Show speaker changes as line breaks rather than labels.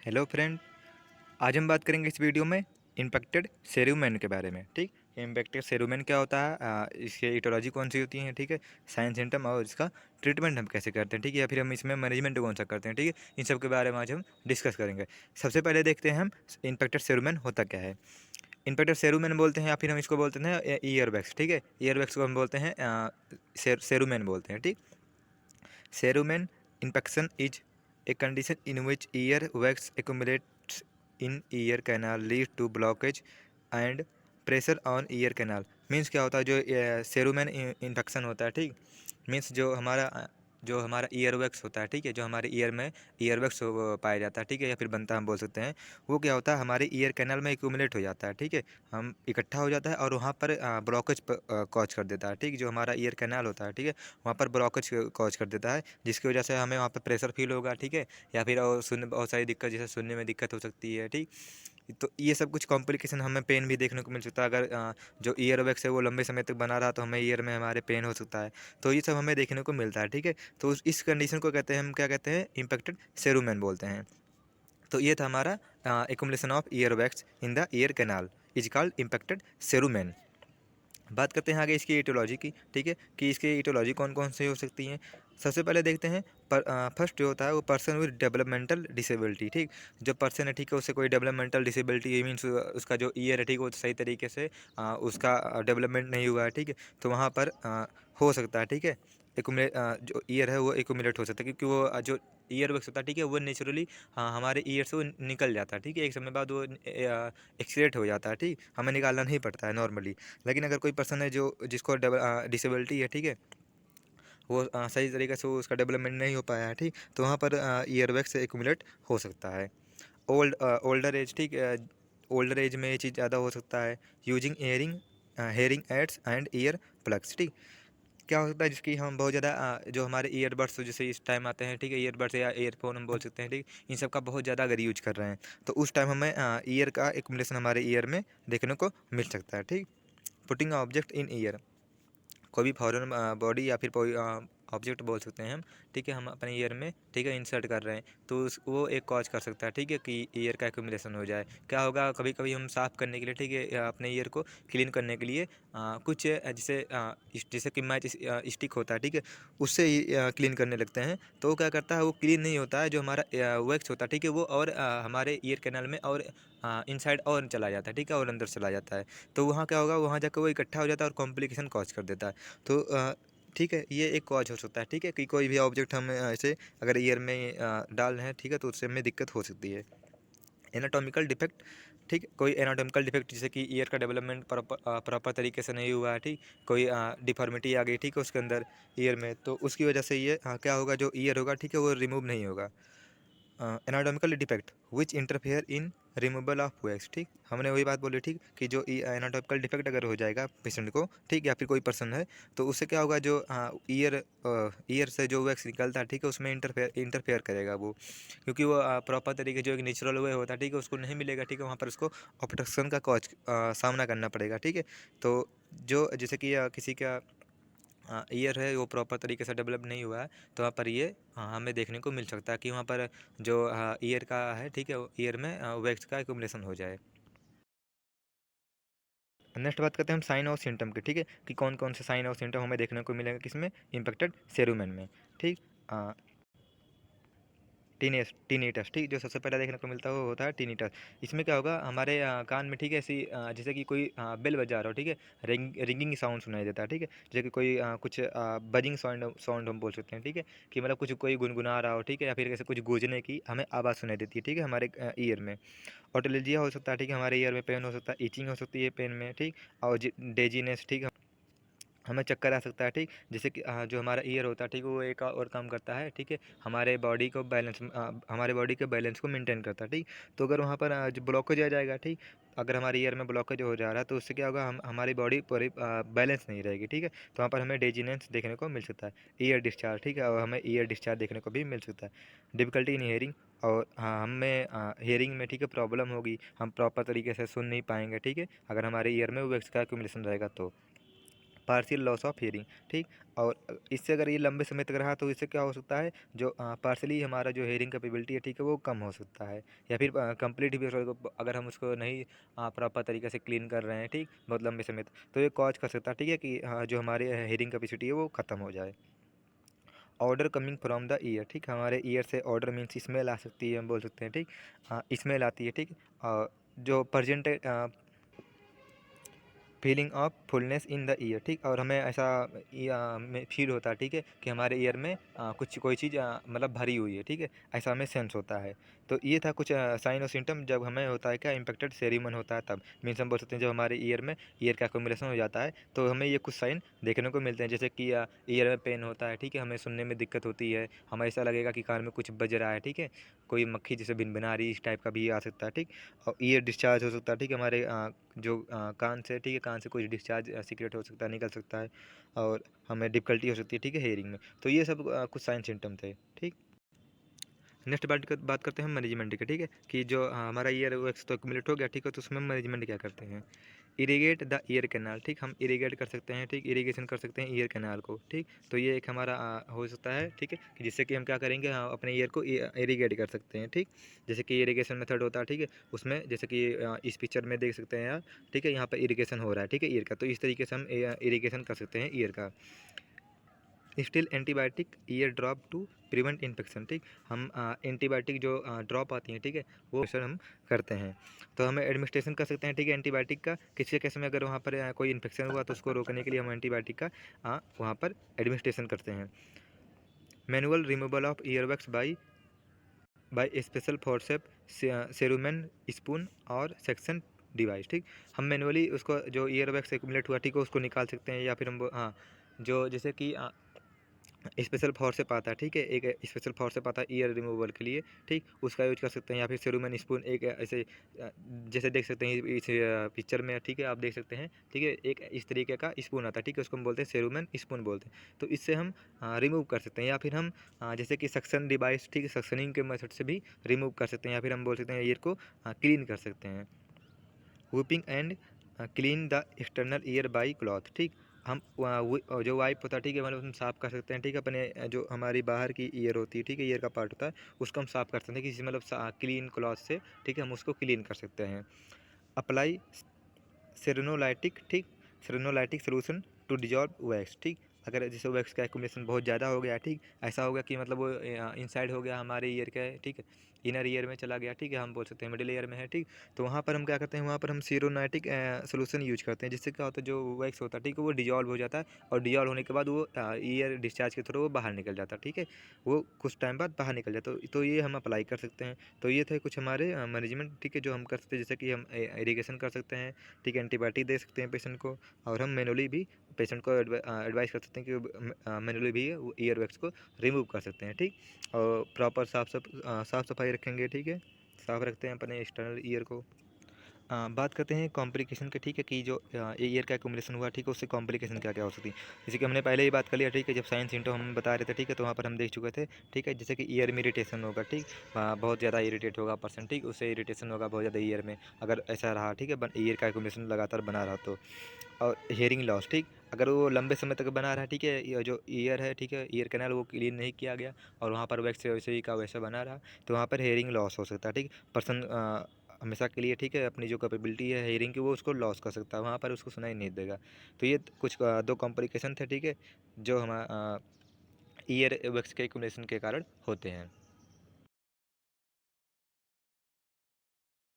Hello friend. आज हम बात करेंगे इस वीडियो में इम्पेक्टेड सेरुमेन के बारे में। ठीक, इम्पेक्टेड सेरुमेन क्या होता है, इसकी इटोलॉजी कौन सी होती है, ठीक है, साइन सिम्टम और इसका ट्रीटमेंट हम कैसे करते हैं, ठीक है, या फिर हम इसमें मैनेजमेंट कौन सा करते हैं, ठीक है, इन सब के बारे में आज हम डिस्कस करेंगे। सबसे पहले देखते हैं हम इम्पेक्टेड सेरुमेन होता क्या है। इम्पेक्टेड सेरुमेन बोलते हैं या फिर हम इसको बोलते हैं ईयर वैक्स। ठीक है, ईयर वैक्स को हम बोलते हैं सेरुमेन बोलते हैं। ठीक, cerumen infection is a condition in which earwax accumulates in ear canal lead to blockage and pressure on ear canal। Means क्या होता है, जो सेरुमेन इन्फेक्शन होता है, ठीक, मीन्स जो हमारा ईयरवैक्स होता है, ठीक है, जो हमारे ईयर में ईयरवैक्स पाया जाता है, ठीक है, या फिर बनता है हम बोल सकते हैं, वो क्या होता है हमारे ईयर कैनल में एक्यूमुलेट हो जाता है, ठीक है, हम इकट्ठा हो जाता है और वहाँ पर ब्लॉकेज कॉज कर देता है, ठीक, जो हमारा ईयर कैनल होता है, ठीक है, वहाँ पर ब्लॉकेज कॉज कर देता है, जिसकी वजह से हमें वहाँ पर प्रेशर फील होगा, ठीक है, या फिर और सुनने बहुत सारी दिक्कत, जैसे सुनने में दिक्कत हो सकती है, ठीक। तो ये सब कुछ कॉम्प्लिकेशन, हमें पेन भी देखने को मिल सकता है। अगर जो ईयर वैक्स है वो लंबे समय तक बना रहा तो हमें ईयर में हमारे पेन हो सकता है। तो ये सब हमें देखने को मिलता है, ठीक है। तो इस कंडीशन को कहते हैं, हम क्या कहते हैं, इम्पेक्टेड सेरुमेन बोलते हैं। तो ये था हमारा accumulation of ear wax in the ear canal is called impacted cerumen. बात करते हैं आगे इसकी इटियोलॉजी की, ठीक है, कि इसकी इटियोलॉजी कौन कौन सी हो सकती हैं। सबसे पहले देखते हैं फर्स्ट जो होता है वो पर्सन विद डेवलपमेंटल डिसेबिलिटी। ठीक, जो पर्सन है, ठीक है, उससे कोई डेवलपमेंटल डिसेबिलिटी, ये मीन्स उसका जो ईयर है, ठीक है, वो सही तरीके से उसका डेवलपमेंट नहीं हुआ है, ठीक है, तो वहाँ पर हो सकता है, ठीक है, एकुमुलेट, जो ईयर है वो एकुमुलेट हो सकता है, क्योंकि वो जो ईयर वैक्स होता है, ठीक है, वो नेचुरली हमारे ईयर से वो निकल जाता है, ठीक है, एक समय बाद वो एक्सक्रीट हो जाता है, ठीक, हमें निकालना नहीं पड़ता है नॉर्मली। लेकिन अगर कोई पर्सन है जो जिसको डिसेबिलिटी है, ठीक है, वो सही तरीके से वो उसका डेवलपमेंट नहीं हो पाया है, ठीक, तो वहाँ पर ईयर वैक्स एक्यूमुलेट हो सकता है। ओल्डर एज, ठीक, ओल्डर एज में ये चीज़ ज़्यादा हो सकता है। Using hearing ads and ear plugs. ठीक, क्या हो सकता है जिसकी हम बहुत ज़्यादा जो हमारे ईयरबड्स जैसे इस टाइम आते हैं, ठीक है, ईयरबड्स या ईयरफोन हम बोल सकते हैं, ठीक, इन सब का बहुत ज़्यादा अगर यूज कर रहे हैं तो उस टाइम हमें ईयर का एक्युमुलेशन हमारे ईयर में देखने को मिल सकता है। ठीक, पुटिंग ऑब्जेक्ट इन ईयर, कोई भी फॉरेन बॉडी या फिर कोई ऑब्जेक्ट बोल सकते हैं हम, ठीक है, हम अपने ईयर में, ठीक है, इंसर्ट कर रहे हैं तो वो एक कॉज कर सकता है, ठीक है, कि ईयर का एक्यूमुलेशन हो जाए। क्या होगा, कभी कभी हम साफ़ करने के लिए, ठीक है, अपने ईयर को क्लीन करने के लिए कुछ जैसे जैसे कि मैच स्टिक होता है, ठीक है, उससे ही क्लीन करने लगते हैं, तो वो क्या करता है, वो क्लीन नहीं होता है, जो हमारा वैक्स होता है, ठीक है, वो और हमारे ईयर कैनल में और इनसाइड और चला जाता है, ठीक है, और अंदर चला जाता है। तो वहाँ क्या होगा, वहाँ जाकर वो इकट्ठा हो जाता है और कॉम्प्लिकेशन कॉज कर देता है। तो ठीक है, ये एक कॉज हो सकता है, ठीक है, कि कोई भी ऑब्जेक्ट हम ऐसे अगर ईयर में डाल रहे हैं, ठीक है, तो उससे हमें दिक्कत हो सकती है। एनाटॉमिकल डिफेक्ट, ठीक, कोई एनाटॉमिकल डिफेक्ट जैसे कि ईयर का डेवलपमेंट प्रॉपर तरीके से नहीं हुआ है, ठीक, कोई डिफॉर्मिटी आ गई, ठीक है, उसके अंदर ईयर में, तो उसकी वजह से ये क्या होगा, जो ईयर होगा, ठीक है, वो रिमूव नहीं होगा। Anatomical defect which interfere in removal of wax. ठीक, हमने वही बात बोली, ठीक, कि जो एनाटॉमिकल डिफेक्ट अगर हो जाएगा पेशेंट को, ठीक, या फिर कोई पर्सन है, तो उससे क्या होगा, जो ईयर ईयर से जो वैक्स निकलता है, ठीक है, उसमें इंटरफेयर करेगा वो, क्योंकि वो प्रॉपर तरीके जो एक नेचुरल वे होता है, ठीक है, उसको नहीं मिलेगा, ठीक है, वहाँ पर उसको ऑब्स्ट्रक्शन का कॉज सामना करना पड़ेगा, ठीक है। तो जो जैसे कि किसी का ईयर है वो प्रॉपर तरीके से डेवलप नहीं हुआ है, तो वहाँ पर ये हमें देखने को मिल सकता है कि वहाँ पर जो ईयर का है, ठीक है, ईयर में वैक्स का एक्यूमुलेशन हो जाए। नेक्स्ट बात करते हैं हम साइन और सिम्टम की, ठीक है, कि कौन कौन से साइन और सिम्टम हमें देखने को मिलेगा किसमें, इम्पेक्टेड सेरुमेन में। ठीक, टीनीटस, ठीक, जो सबसे पहले देखने को मिलता है वो होता है टीनीटस। इसमें क्या होगा, हमारे कान में, ठीक है, ऐसी जैसे कि कोई बेल बजा रहा हो, ठीक है, रिंगिंग साउंड सुनाई देता है, ठीक है, जैसे कि कोई कुछ बजिंग साउंड साउंड हम बोल सकते हैं, ठीक है, कि मतलब कुछ कोई गुनगुना रहा हो, ठीक है, या फिर कैसे कुछ गूंजने की हमें आवाज़ सुनाई देती है, ठीक है, हमारे ईयर में। ऑटोलेजिया हो सकता है, ठीक है, हमारे ईयर में पेन हो सकता है, ईचिंग हो सकती है पेन में, ठीक, और डेजीनेस, ठीक, हमें चक्कर आ सकता है, ठीक, जैसे कि जो हमारा ईयर होता है, ठीक, वो एक और काम करता है, ठीक है, हमारे बॉडी के बैलेंस को मेंटेन करता है, ठीक। तो अगर वहाँ पर जो ब्लॉकेज आ जाएगा, ठीक, अगर हमारे ईयर में ब्लॉकेज हो जा रहा है तो उससे क्या होगा, हम हमारी बॉडी पूरी बैलेंस नहीं रहेगी, ठीक है, तो वहाँ पर हमें डेजीनेंस देखने को मिल सकता है, ईयर डिस्चार्ज, ठीक है, और हमें ईयर डिस्चार्ज देखने को भी मिल सकता है। डिफिकल्टी इन हेयरिंग, और हाँ, हमें हेयरिंग में, ठीक है, प्रॉब्लम होगी, हम प्रॉपर तरीके से सुन नहीं पाएंगे, ठीक है, अगर हमारे ईयर में वो वैक्स का एक्यूमुलेशन रहेगा तो। पार्शियल लॉस ऑफ हियरिंग, ठीक। और इससे अगर ये लंबे समय तक रहा तो इससे क्या हो सकता है, जो पार्शली हमारा जो हियरिंग कैपेबिलिटी है, ठीक है, वो कम हो सकता है, या फिर कंप्लीट भी अगर हम उसको नहीं प्रॉपर तरीके से क्लीन कर रहे हैं, ठीक, बहुत लंबे समय तक, तो ये कॉज कर सकता है, ठीक है, कि जो हमारे हियरिंग कैपेसिटी है वो ख़त्म हो जाए। Order coming from the year, ठीक, हमारे ईयर से ऑर्डर मीन्स स्मेल आ सकती है, हम बोल सकते हैं, ठीक, स्मेल आती है, ठीक। जो present feeling of fullness in the year, ठीक, और हमें ऐसा में फील होता है, ठीक है, कि हमारे ईयर में कुछ कोई चीज़ मतलब भरी हुई है, ठीक है, ऐसा हमें सेंस होता है। तो ये था कुछ साइन और सिम्टम जब हमें होता है क्या, इम्पेक्टेड सेरिमन होता है तब, मीन्स हम बोल सकते हैं जब हमारे ईयर में ईयर का एक्यूमुलेशन हो जाता है तो हमें ये कुछ साइन देखने को मिलते हैं, जैसे कि ईयर में पेन होता है, ठीक है, हमें सुनने में दिक्कत होती है, हमें ऐसा लगेगा कि कान में कुछ बज रहा है, ठीक है, कोई मक्खी जैसे भिनभिना रही, इस टाइप का भी आ सकता है, ठीक। और ईयर डिस्चार्ज हो सकता है, ठीक है, हमारे जो कान से, ठीक है, कान से कुछ डिस्चार्ज सीक्रेट हो सकता है, निकल सकता है, और हमें डिफ़िकल्टी हो सकती है, ठीक है, हियरिंग में। तो ये सब कुछ साइन सिम्टम थे, ठीक। नेक्स्ट बात करते हैं हम मैनेजमेंट की, ठीक है, कि जो हमारा ईयर वैक्स तो एक्यूमुलेट हो गया, ठीक है, तो उसमें मैनेजमेंट क्या करते हैं। इरीगेट द ईयर कैनाल, ठीक, हम इरीगेट कर सकते हैं, ठीक, इरीगेशन कर सकते हैं ईयर कैनाल को, ठीक। तो ये एक हमारा हो सकता है, ठीक है, कि जिससे कि हम क्या करेंगे, अपने ईयर को इरीगेट कर सकते हैं, ठीक। जैसे कि इरीगेशन मेथड होता है, ठीक है, उसमें जैसे कि इस पिक्चर में देख सकते हैं आप, ठीक है, यहाँ पर इरीगेशन हो रहा है, ठीक है, ईयर का, तो इस तरीके से हम इरीगेशन कर सकते हैं ईयर का। Still antibiotic ear drop to prevent infection, ठीक, हम एंटीबायोटिक जो ड्रॉप आती हैं, ठीक है, वो सर हम करते हैं, तो हमें एडमिनिस्ट्रेशन कर सकते हैं, ठीक है, एंटीबायोटिक का किसी केस में अगर वहाँ पर कोई इन्फेक्शन हुआ तो उसको रोकने के लिए हम एंटीबायोटिक का वहाँ पर एडमिनिस्ट्रेशन करते हैं। Manual removal of earwax by special forceps cerumen spoon और सेक्शन डिवाइस, ठीक, हम मैनुअली उसको जो ईयरवैक्स एक्यूमुलेट हुआ, ठीक है, उसको निकाल सकते हैं, या फिर हम जो जैसे कि स्पेशल फॉर्सेप आता है, ठीक है, एक स्पेशल फॉर्सेप आता है ईयर रिमूवल के लिए, ठीक, उसका यूज कर सकते हैं, या फिर सेरुमन स्पून एक ऐसे जैसे देख सकते हैं इस पिक्चर में, ठीक है, आप देख सकते हैं, ठीक है, एक इस तरीके का स्पून आता है, ठीक है, उसको हम बोलते हैं सेरुमन स्पून बोलते हैं, तो इससे हम रिमूव कर सकते हैं, या फिर हम जैसे कि सक्शन डिवाइस, ठीक है, सक्शनिंग के मेथड से भी रिमूव कर सकते हैं, या फिर हम बोल सकते हैं ईयर को क्लीन कर सकते हैं। Whooping and clean the external ear by cloth, ठीक, हम जो वाइप होता है, ठीक है, मतलब हम साफ़ कर सकते हैं, ठीक है, अपने जो हमारी बाहर की ईयर होती है, ठीक है, ईयर का पार्ट होता है, उसको हम साफ़ कर सकते हैं किसी मतलब क्लीन क्लॉथ से, ठीक है, हम उसको क्लीन कर सकते हैं। अप्लाई सेरेनोलाइटिक, ठीक, सेरेनोलाइटिक सोल्यूशन टू डिजॉल्व वैक्स, ठीक, अगर जैसे वैक्स का एक्यूमुलेशन बहुत ज़्यादा हो गया, ठीक, ऐसा हो गया कि मतलब वो इनसाइड हो गया हमारे ईयर का, ठीक है, इनर ईयर में चला गया, ठीक है, हम बोल सकते हैं मिडिल ईयर में है, ठीक, तो वहाँ पर हम क्या करते हैं, वहाँ पर हम सेरोनाइटिक सोल्यूशन यूज करते हैं, जिससे क्या होता है जो वैक्स होता है, ठीक है, वो डिजॉल्व हो जाता है, और डिजॉल्व होने के बाद वो ईयर डिस्चार्ज के थ्रू वो बाहर निकल जाता है, ठीक है, वो कुछ टाइम बाद बाहर निकल जाता है, तो ये हम अप्लाई कर सकते हैं। तो ये थे कुछ हमारे मैनेजमेंट, ठीक है, जो हम कर सकते हैं, जैसे कि हम इरीगेशन कर सकते हैं, ठीक है, एंटीबायोटिक दे सकते हैं पेशेंट को, और हम मैनुअली भी पेशेंट को एडवाइस कर सकते हैं कि मैनुअली भी ईयर वैक्स को रिमूव कर सकते हैं, ठीक, और प्रॉपर साफ़ सफाई रखेंगे, ठीक है, साफ़ रखते हैं अपने एक्सटर्नल ईयर को। बात करते हैं कॉम्प्लिकेशन के, ठीक है, कि जो ईयर का एक्यूमुलेशन हुआ, ठीक है, उससे कॉम्प्लिकेशन क्या क्या हो सकती है, जैसे कि हमने पहले ही बात कर लिया, ठीक है, जब साइन सिम्टम हम बता रहे थे, ठीक है, तो वहाँ पर हम देख चुके थे, ठीक है, जैसे कि ईयर में इरिटेशन होगा, ठीक, बहुत ज़्यादा इरिटेट होगा पर्सन, ठीक, उससे इरिटेशन होगा बहुत ज़्यादा ईयर में, अगर ऐसा रहा, ठीक है, ईयर का एक्यूमुलेशन लगातार बना रहा तो। और हेयरिंग लॉस, ठीक, अगर वो लंबे समय तक बना रहा, ठीक है, ये जो ईयर है, ठीक है, ईयर कैनाल वो क्लीन नहीं किया गया, और वहाँ पर वैक्स वैसे ही का वैसा बना रहा, तो वहाँ पर हेयरिंग लॉस हो सकता है, ठीक, पर्सन हमेशा के लिए, ठीक है, अपनी जो कैपेबिलिटी है हेयरिंग की वो उसको लॉस कर सकता है, वहाँ पर उसको सुनाई नहीं देगा। तो ये कुछ दो कॉम्प्लिकेशन थे, ठीक है, जो हम ईयर वैक्स के एक्यूमुलेशन के कारण होते हैं।